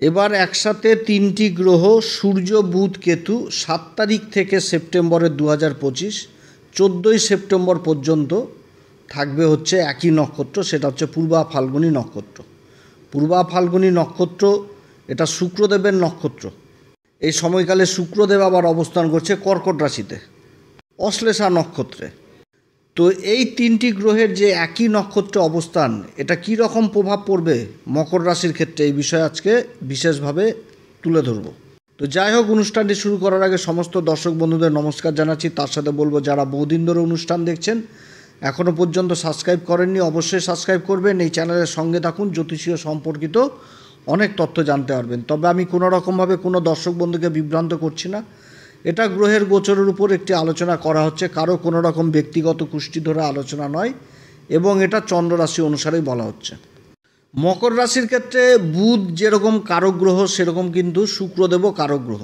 এবার একসাথে তিনটি গ্রহ সূর্য বুধ কেতু 7 তারিখ থেকে সেপ্টেম্বরের 2025 14ই সেপ্টেম্বর পর্যন্ত থাকবে হচ্ছে একই নক্ষত্র, সেটা হচ্ছে পূর্বা ফাল্গুনী নক্ষত্র। পূর্বা ফাল্গুনী নক্ষত্র এটা শুক্রদেবের নক্ষত্র। এই সময়কালে শুক্রদেব আবার অবস্থান করছে কর্কট রাশিতে, অশ্লেষা নক্ষত্রে। তো এই তিনটি গ্রহের যে একই নক্ষত্রে অবস্থান, এটা কী রকম প্রভাব পড়বে মকর রাশির ক্ষেত্রে, এই বিষয়ে আজকে বিশেষভাবে তুলে ধরব। তো যাই হোক, অনুষ্ঠানটি শুরু করার আগে সমস্ত দর্শক বন্ধুদের নমস্কার জানাচ্ছি। তার সাথে বলবো, যারা বহুদিন ধরে অনুষ্ঠান দেখছেন, এখনও পর্যন্ত সাবস্ক্রাইব করেননি, অবশ্যই সাবস্ক্রাইব করবেন। এই চ্যানেলের সঙ্গে থাকুন, জ্যোতিষীয় সম্পর্কিত অনেক তথ্য জানতে পারবেন। তবে আমি কোনো রকমভাবে কোনো দর্শক বন্ধুকে বিভ্রান্ত করছি না। এটা গ্রহের গোচরের উপর একটি আলোচনা করা হচ্ছে, কারো কোনো রকম ব্যক্তিগত কুষ্টি ধরে আলোচনা নয়, এবং এটা চন্দ্র রাশি অনুসারেই বলা হচ্ছে। মকর রাশির ক্ষেত্রে বুধ যেরকম কারক গ্রহ, সেরকম কিন্তু শুক্রদেবও কারক গ্রহ।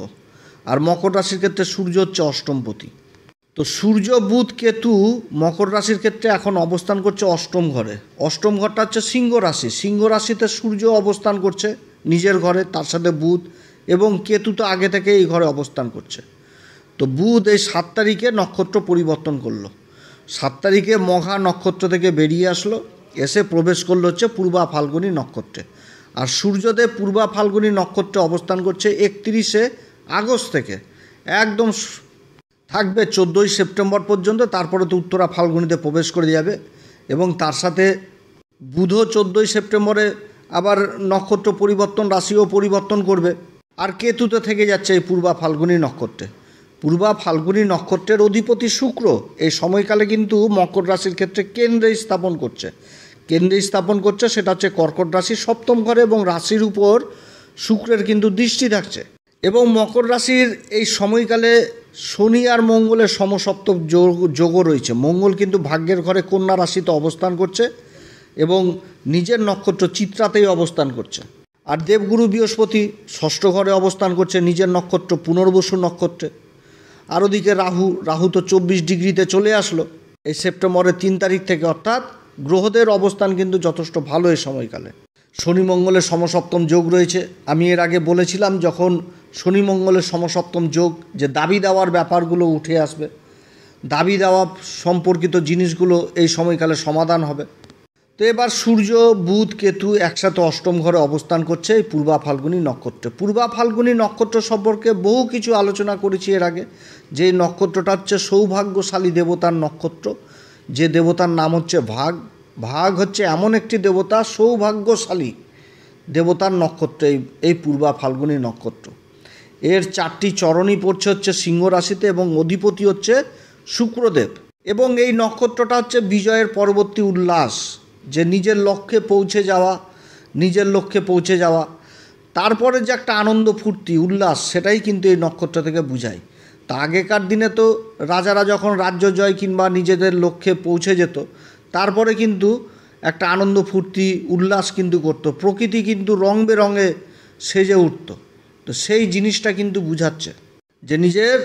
আর মকর রাশির ক্ষেত্রে সূর্য হচ্ছে অষ্টমপতি। তো সূর্য বুধ কেতু মকর রাশির ক্ষেত্রে এখন অবস্থান করছে অষ্টম ঘরে। অষ্টম ঘরটা হচ্ছে সিংহ রাশি। সিংহ রাশিতে সূর্য অবস্থান করছে নিজের ঘরে, তার সাথে বুধ, এবং কেতু তো আগে থেকে এই ঘরে অবস্থান করছে। তো বুধ এই 7 তারিখে নক্ষত্র পরিবর্তন করলো। 7 তারিখে মঘা নক্ষত্র থেকে বেরিয়ে আসলো, এসে প্রবেশ করলো হচ্ছে পূর্বা ফাল্গুনী নক্ষত্রে। আর সূর্যদেব পূর্বা ফাল্গুনী নক্ষত্রে অবস্থান করছে 31শে আগস্ট থেকে একদম থাকবে 14ই সেপ্টেম্বর পর্যন্ত। তারপরে তো উত্তরা ফাল্গুনীতে প্রবেশ করে যাবে, এবং তার সাথে বুধও 14ই সেপ্টেম্বরে আবার নক্ষত্র পরিবর্তন, রাশিও পরিবর্তন করবে। আর কেতুতে থেকে যাচ্ছে এই পূর্বা ফাল্গুনী নক্ষত্রে। পূর্বা ফাল্গুনী নক্ষত্রের অধিপতি শুক্র এই সময়কালে কিন্তু মকর রাশির ক্ষেত্রে কেন্দ্রে স্থাপন করছে, সেটা হচ্ছে কর্কট রাশির সপ্তম ঘরে, এবং রাশির উপর শুক্রের কিন্তু দৃষ্টি থাকছে। এবং মকর রাশির এই সময়কালে শনি আর মঙ্গলের সমসপ্তম যোগও রয়েছে। মঙ্গল কিন্তু ভাগ্যের ঘরে কন্যা রাশিতে অবস্থান করছে, এবং নিজের নক্ষত্র চিত্রাতেই অবস্থান করছে। আর দেবগুরু বৃহস্পতি ষষ্ঠ ঘরে অবস্থান করছে নিজের নক্ষত্র পুনর্বসু নক্ষত্রে। আর ওদিকে রাহু তো 24 ডিগ্রিতে চলে আসলো এই সেপ্টেম্বরের 3 তারিখ থেকে। অর্থাৎ গ্রহদের অবস্থান কিন্তু যথেষ্ট ভালো এই সময়কালে। শনি মঙ্গলের সমসপ্তম যোগ রয়েছে। আমি এর আগে বলেছিলাম, যখন শনি মঙ্গলের সমসপ্তম যোগ, যে দাবি দেওয়ার ব্যাপারগুলো উঠে আসবে, দাবি দেওয়া সম্পর্কিত জিনিসগুলো এই সময়কালে সমাধান হবে। তো এবার সূর্য বুধ কেতু একসাথে অষ্টম ঘরে অবস্থান করছে এই পূর্বা ফাল্গুনী নক্ষত্রে। পূর্বা ফাল্গুনী নক্ষত্র সম্পর্কে বহু কিছু আলোচনা করেছি এর আগে, যে নক্ষত্রটা হচ্ছে সৌভাগ্যশালী দেবতার নক্ষত্র, যে দেবতার নাম হচ্ছে ভাগ। ভাগ হচ্ছে এমন একটি দেবতা, সৌভাগ্যশালী দেবতার নক্ষত্র এই পূর্বা ফাল্গুনী নক্ষত্র। এর 4টি চরণই পড়ছে হচ্ছে সিংহ রাশিতে, এবং অধিপতি হচ্ছে শুক্রদেব। এবং এই নক্ষত্রটা হচ্ছে বিজয়ের পরবর্তী উল্লাস, যে নিজের লক্ষ্যে পৌঁছে যাওয়া, তারপরে যে একটা আনন্দ ফুর্তি উল্লাস, সেটাই কিন্তু এই নক্ষত্র থেকে বোঝায়। তা আগেকার দিনে তো রাজারা যখন রাজ্য জয় কিংবা নিজেদের লক্ষ্যে পৌঁছে যেত, তারপরে কিন্তু একটা আনন্দ ফুর্তি উল্লাস কিন্তু করতো, প্রকৃতি কিন্তু রং বেরঙে সেজে উঠত। তো সেই জিনিসটা কিন্তু বুঝাচ্ছে যে নিজের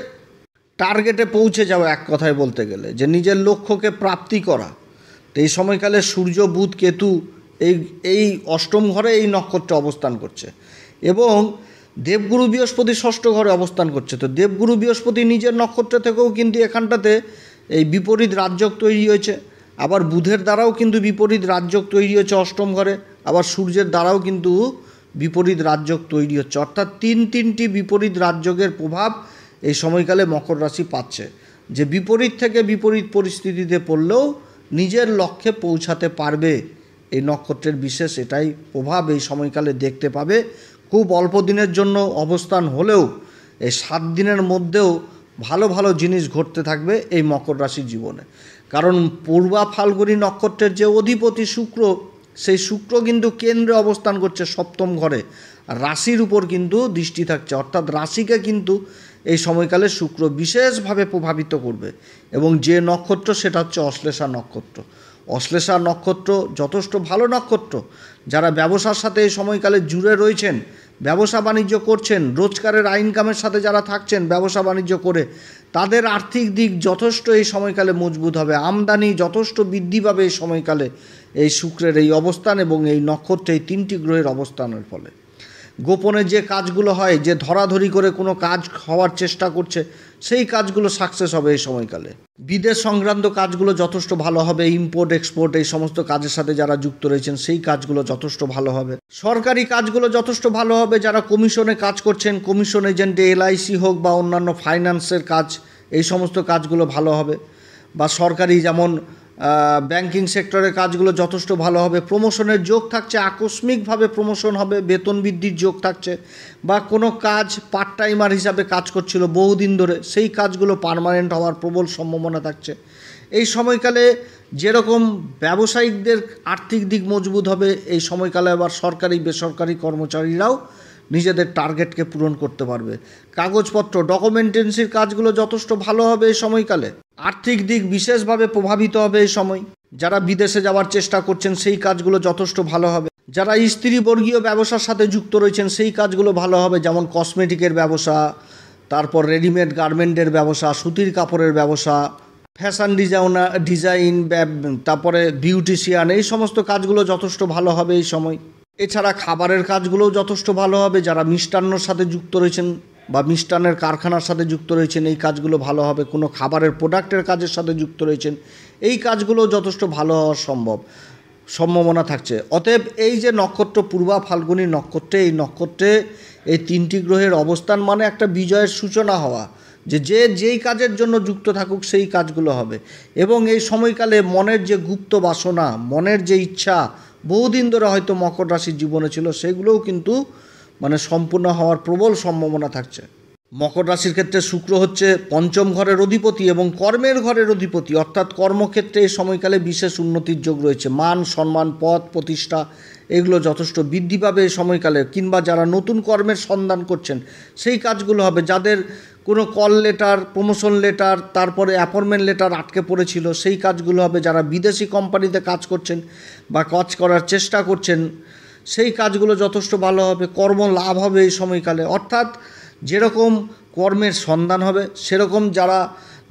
টার্গেটে পৌঁছে যাওয়া, এক কথায় বলতে গেলে যে নিজের লক্ষ্যকে প্রাপ্তি করা। তো এই সময়কালে সূর্য বুধ কেতু এই অষ্টম ঘরে এই নক্ষত্রে অবস্থান করছে, এবং দেবগুরু বৃহস্পতি ষষ্ঠ ঘরে অবস্থান করছে। তো দেবগুরু বৃহস্পতি নিজের নক্ষত্র থেকেও কিন্তু এখানটাতে এই বিপরীত রাজযোগ তৈরি হয়েছে। আবার বুধের দ্বারাও কিন্তু বিপরীত রাজযোগ তৈরি হয়েছে অষ্টম ঘরে, আবার সূর্যের দ্বারাও কিন্তু বিপরীত রাজযোগ তৈরি হচ্ছে। অর্থাৎ তিনটি বিপরীত রাজযোগের প্রভাব এই সময়কালে মকর রাশি পাচ্ছে, যে বিপরীত থেকে বিপরীত পরিস্থিতিতে পড়লেও নিজের লক্ষ্যে পৌঁছাতে পারবে। এই নক্ষত্রের বিশেষ এটাই প্রভাব এই সময়কালে দেখতে পাবে। খুব অল্প দিনের জন্য অবস্থান হলেও এই 7 দিনের মধ্যেও ভালো ভালো জিনিস ঘটতে থাকবে এই মকর রাশির জীবনে। কারণ পূর্বা ফাল্গুনী নক্ষত্রের যে অধিপতি শুক্র, সেই শুক্র কিন্তু কেন্দ্রে অবস্থান করছে সপ্তম ঘরে, আর রাশির উপর কিন্তু দৃষ্টি থাকছে। অর্থাৎ রাশিকে কিন্তু এই সময়কালে শুক্র বিশেষভাবে প্রভাবিত করবে। এবং যে নক্ষত্র, সেটা হচ্ছে অশ্লেষা নক্ষত্র। অশ্লেষা নক্ষত্র যথেষ্ট ভালো নক্ষত্র। যারা ব্যবসার সাথে এই সময়কালে জুড়ে রয়েছেন, ব্যবসা বাণিজ্য করছেন, রোজগারের ইনকামের সাথে যারা থাকছেন ব্যবসা বাণিজ্য করে, তাদের আর্থিক দিক যথেষ্ট এই সময়কালে মজবুত হবে। আমদানি যথেষ্ট বৃদ্ধি পাবে এই সময়কালে এই শুক্রের এই অবস্থান এবং এই নক্ষত্রে এই 3টি গ্রহের অবস্থানের ফলে। গোপনে যে কাজগুলো হয়, যে ধরাধরি করে কোনো কাজ হওয়ার চেষ্টা করছে, সেই কাজগুলো সাকসেস হবে এই সময়কালে। বিদেশ সংক্রান্ত কাজগুলো যথেষ্ট ভালো হবে। ইম্পোর্ট এক্সপোর্ট এই সমস্ত কাজের সাথে যারা যুক্ত রয়েছেন সেই কাজগুলো যথেষ্ট ভালো হবে। সরকারি কাজগুলো যথেষ্ট ভালো হবে। যারা কমিশনে কাজ করছেন, কমিশন এজেন্টে এলআইসি হোক বা অন্যান্য ফাইন্যান্সের কাজ, এই সমস্ত কাজগুলো ভালো হবে। বা সরকারি যেমন ব্যাংকিং সেক্টরের কাজগুলো যথেষ্ট ভালো হবে। প্রমোশনের যোগ থাকছে, আকস্মিকভাবে প্রমোশন হবে, বেতন বৃদ্ধির যোগ থাকছে। বা কোনো কাজ পার্ট টাইমার হিসাবে কাজ করছিল বহুদিন ধরে, সেই কাজগুলো পার্মানেন্ট হওয়ার প্রবল সম্ভাবনা থাকছে। এই সময়কালে যেরকম ব্যবসায়িকদের আর্থিক দিক মজবুত হবে, এই সময়কালে আবার সরকারি বেসরকারি কর্মচারীরাও নিজেদের টার্গেটকে পূরণ করতে পারবে। কাগজপত্র ডকুমেন্টেন্সির কাজগুলো যথেষ্ট ভালো হবে এই সময়কালে। আর্থিক দিক বিশেষভাবে প্রভাবিত হবে এই সময়। যারা বিদেশে যাওয়ার চেষ্টা করছেন সেই কাজগুলো যথেষ্ট ভালো হবে। যারা স্ত্রীবর্গীয় ব্যবসার সাথে যুক্ত রয়েছেন সেই কাজগুলো ভালো হবে, যেমন কসমেটিকের ব্যবসা, তারপর রেডিমেড গার্মেন্টের ব্যবসা, সুতির কাপড়ের ব্যবসা, ফ্যাশন ডিজাইন, তারপরে বিউটিশিয়ান, এই সমস্ত কাজগুলো যথেষ্ট ভালো হবে এই সময়। এছাড়া খাবারের কাজগুলোও যথেষ্ট ভালো হবে। যারা মিষ্টান্নর সাথে যুক্ত রয়েছেন বা মিষ্টান্নের কারখানার সাথে যুক্ত রয়েছেন এই কাজগুলো ভালো হবে। কোনো খাবারের প্রোডাক্টের কাজের সাথে যুক্ত রয়েছেন এই কাজগুলো যথেষ্ট ভালো হওয়ার সম্ভাবনা থাকছে। অতএব এই যে নক্ষত্র পূর্বা ফাল্গুনী নক্ষত্রে, এই নক্ষত্রে এই তিনটি গ্রহের অবস্থান মানে একটা বিজয়ের সূচনা হওয়া, যে যেই কাজের জন্য যুক্ত থাকুক সেই কাজগুলো হবে। এবং এই সময়কালে মনের যে গুপ্ত বাসনা, মনের যে ইচ্ছা বহুদিন ধরে হয়তো মকর রাশির জীবনে ছিল, সেগুলোও কিন্তু সম্পূর্ণ হওয়ার প্রবল সম্ভাবনা থাকছে। মকর রাশির ক্ষেত্রে শুক্র হচ্ছে পঞ্চম ঘরের অধিপতি এবং কর্মের ঘরের অধিপতি, অর্থাৎ কর্মক্ষেত্রে এই সময়কালে বিশেষ উন্নতির যোগ রয়েছে। মান সম্মান, পদ প্রতিষ্ঠা এগুলো যথেষ্ট বৃদ্ধি পাবে এই সময়কালে। কিংবা যারা নতুন কর্মের সন্ধান করছেন সেই কাজগুলো হবে। যাদের কোনো কল লেটার, প্রমোশন লেটার, তারপরে অ্যাপয়েন্টমেন্ট লেটার আটকে পড়েছিল সেই কাজগুলো হবে। যারা বিদেশি কোম্পানিতে কাজ করছেন বা কাজ করার চেষ্টা করছেন সেই কাজগুলো যথেষ্ট ভালো হবে। কর্ম লাভ হবে এই সময়কালে। অর্থাৎ যেরকম কর্মের সন্ধান হবে সেরকম যারা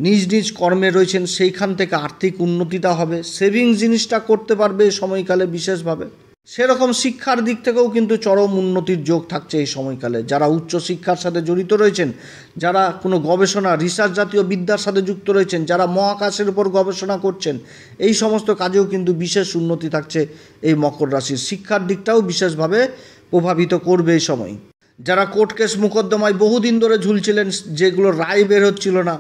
নিজ নিজ কর্মে রয়েছেন সেইখান থেকে আর্থিক উন্নতিটা হবে। সেভিংস জিনিসটা করতে পারবে এই সময়কালে বিশেষভাবে। সেরকম শিক্ষার দিক থেকেও কিন্তু চরম উন্নতির যোগ থাকছে এই সময়কালে। যারা উচ্চশিক্ষার সাথে জড়িত রয়েছেন, যারা কোনো গবেষণা রিসার্চ জাতীয় বিদ্যার সাথে যুক্ত রয়েছেন, যারা মহাকাশের উপর গবেষণা করছেন, এই সমস্ত কাজেও কিন্তু বিশেষ উন্নতি থাকছে এই মকর রাশির। শিক্ষার দিকটাও বিশেষভাবে প্রভাবিত করবে এই সময়। যারা কোর্ট কেস মোকদ্দমায় বহুদিন ধরে ঝুলছিলেন, যেগুলো রায় বের হচ্ছিল না,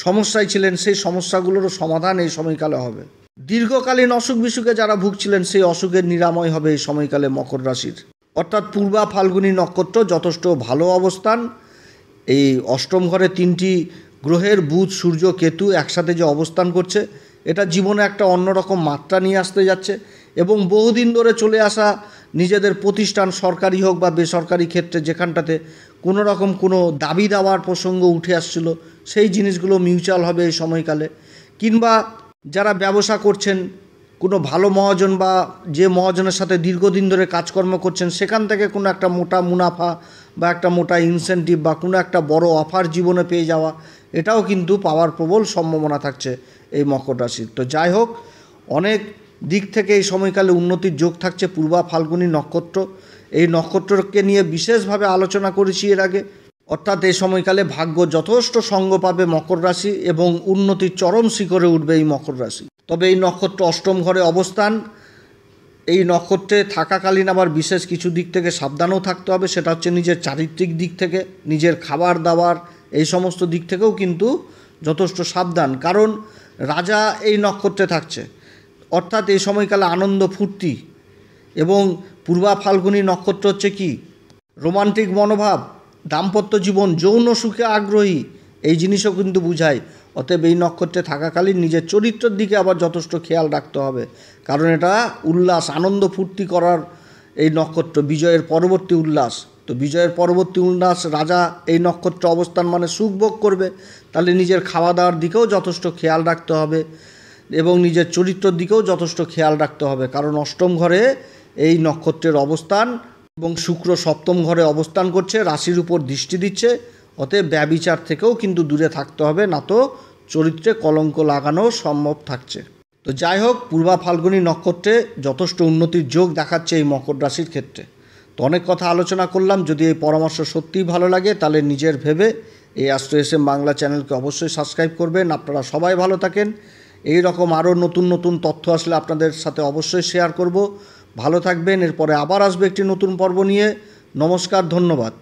সমস্যায় ছিলেন, সেই সমস্যাগুলোরও সমাধান এই সময়কালে হবে। দীর্ঘকালীন অসুখ বিসুখে যারা ভুগছিলেন সেই অসুখের নিরাময় হবে এই সময়কালে মকর রাশির। অর্থাৎ পূর্বা ফাল্গুনী নক্ষত্র যথেষ্ট ভালো অবস্থান। এই অষ্টম ঘরে তিনটি গ্রহের বুধ, সূর্য, কেতু একসাথে যে অবস্থান করছে, এটা জীবনে একটা অন্যরকম মাত্রা নিয়ে আসতে যাচ্ছে। এবং বহুদিন ধরে চলে আসা নিজেদের প্রতিষ্ঠান, সরকারি হোক বা বেসরকারি ক্ষেত্রে, যেখানটাতে কোনো রকম কোনো দাবি দাওয়ার প্রসঙ্গ উঠে আসছিল, সেই জিনিসগুলো মিউচুয়াল হবে এই সময়কালে। কিংবা যারা ব্যবসা করছেন, কোনো ভালো মহাজন বা যে মহাজনের সাথে দীর্ঘদিন ধরে কাজকর্ম করছেন, সেখান থেকে কোনো একটা মোটা মুনাফা বা একটা মোটা ইনসেন্টিভ বা কোনো একটা বড় অফার জীবনে পেয়ে যাওয়া, এটাও কিন্তু পাওয়ার প্রবল সম্ভাবনা থাকছে এই মকর রাশির। তো যাই হোক, অনেক দিক থেকে এই সময়কালে উন্নতির যোগ থাকছে পূর্বা ফাল্গুনী নক্ষত্র। এই নক্ষত্রকে নিয়ে বিশেষভাবে আলোচনা করেছি এর আগে। অর্থাৎ এই সময়কালে ভাগ্য যথেষ্ট সঙ্গ পাবে মকর রাশি এবং উন্নতির চরম শিখরে উঠবে এই মকর রাশি। তবে এই নক্ষত্র অষ্টম ঘরে অবস্থান, এই নক্ষত্রে থাকাকালীন আবার বিশেষ কিছু দিক থেকে সাবধানও থাকতে হবে। সেটা হচ্ছে নিজের চারিত্রিক দিক থেকে, নিজের খাবার দাবার, এই সমস্ত দিক থেকেও কিন্তু যথেষ্ট সাবধান। কারণ রাজা এই নক্ষত্রে থাকছে। অর্থাৎ এই সময়কালে আনন্দ ফুর্তি এবং পূর্বা ফাল্গুনী নক্ষত্র হচ্ছে কি রোমান্টিক মনোভাব, দাম্পত্য জীবন, যৌন সুখে আগ্রহী, এই জিনিসও কিন্তু বুঝায়। অতএব এই নক্ষত্রে থাকাকালীন নিজের চরিত্রের দিকে আবার যথেষ্ট খেয়াল রাখতে হবে। কারণ এটা উল্লাস, আনন্দ ফুর্তি করার এই নক্ষত্র, বিজয়ের পরবর্তী উল্লাস। তো বিজয়ের পরবর্তী উল্লাস, রাজা এই নক্ষত্র অবস্থান মানে সুখ ভোগ করবে। তাহলে নিজের খাওয়া দাওয়ার দিকেও যথেষ্ট খেয়াল রাখতে হবে এবং নিজের চরিত্রের দিকেও যথেষ্ট খেয়াল রাখতে হবে। কারণ অষ্টম ঘরে এই নক্ষত্রের অবস্থান এবং শুক্র সপ্তম ঘরে অবস্থান করছে, রাশির উপর দৃষ্টি দিচ্ছে। অতএব ব্যভিচার থেকেও কিন্তু দূরে থাকতে হবে, না তো চরিত্রে কলঙ্ক লাগানো সম্ভব থাকছে। তো যাই হোক, পূর্বা ফাল্গুনী নক্ষত্রে যথেষ্ট উন্নতির যোগ দেখাচ্ছে এই মকর রাশির ক্ষেত্রে। তো তো অনেক কথা আলোচনা করলাম। যদি এই পরামর্শ সত্যিই ভালো লাগে তাহলে নিজের ভেবে এই অ্যাস্ট্রো এসএম বাংলা চ্যানেলকে অবশ্যই সাবস্ক্রাইব করবেন। আপনারা সবাই ভালো থাকেন। এই রকম আরও নতুন নতুন তথ্য আসলে আপনাদের সাথে অবশ্যই শেয়ার করব। ভালো থাকবেন। এরপরে আবার আসবে একটি নতুন পর্ব নিয়ে। নমস্কার, ধন্যবাদ।